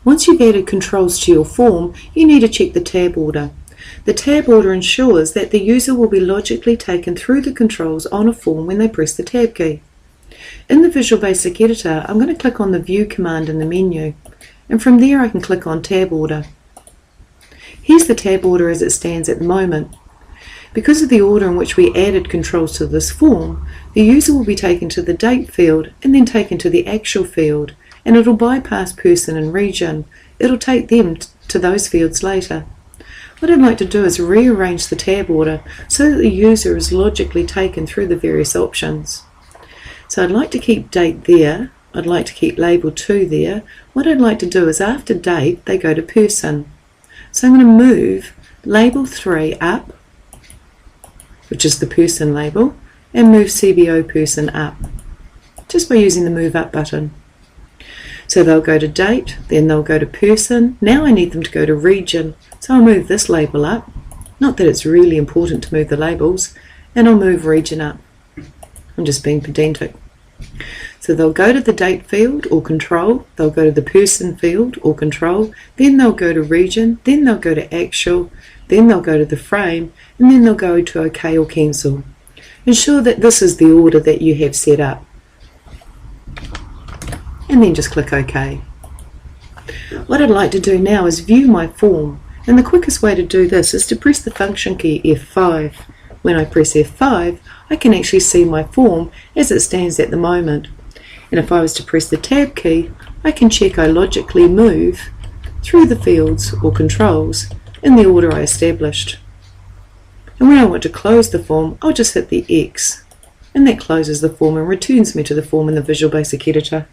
Once you've added controls to your form, you need to check the tab order. The tab order ensures that the user will be logically taken through the controls on a form when they press the tab key. In the Visual Basic Editor, I'm going to click on the View command in the menu, and from there I can click on Tab Order. Here's the tab order as it stands at the moment. Because of the order in which we added controls to this form, the user will be taken to the Date field and then taken to the Actual field, and it'll bypass Person and Region. It'll take them to those fields later. What I'd like to do is rearrange the tab order so that the user is logically taken through the various options. So I'd like to keep Date there, I'd like to keep Label 2 there. What I'd like to do is after Date they go to Person. So I'm going to move Label 3 up, which is the Person label, and move CBO Person up, just by using the Move Up button. So they'll go to Date, then they'll go to Person. Now I need them to go to Region, so I'll move this label up. Not that it's really important to move the labels, and I'll move Region up. I'm just being pedantic. So they'll go to the Date field or Control, they'll go to the Person field or Control, then they'll go to Region, then they'll go to Actual, then they'll go to the Frame, and then they'll go to OK or Cancel. Ensure that this is the order that you have set up. And then just click OK. What I'd like to do now is view my form, and the quickest way to do this is to press the function key F5. When I press F5, I can actually see my form as it stands at the moment. And if I was to press the Tab key, I can check I logically move through the fields or controls in the order I established. And when I want to close the form, I'll just hit the X, and that closes the form and returns me to the form in the Visual Basic Editor.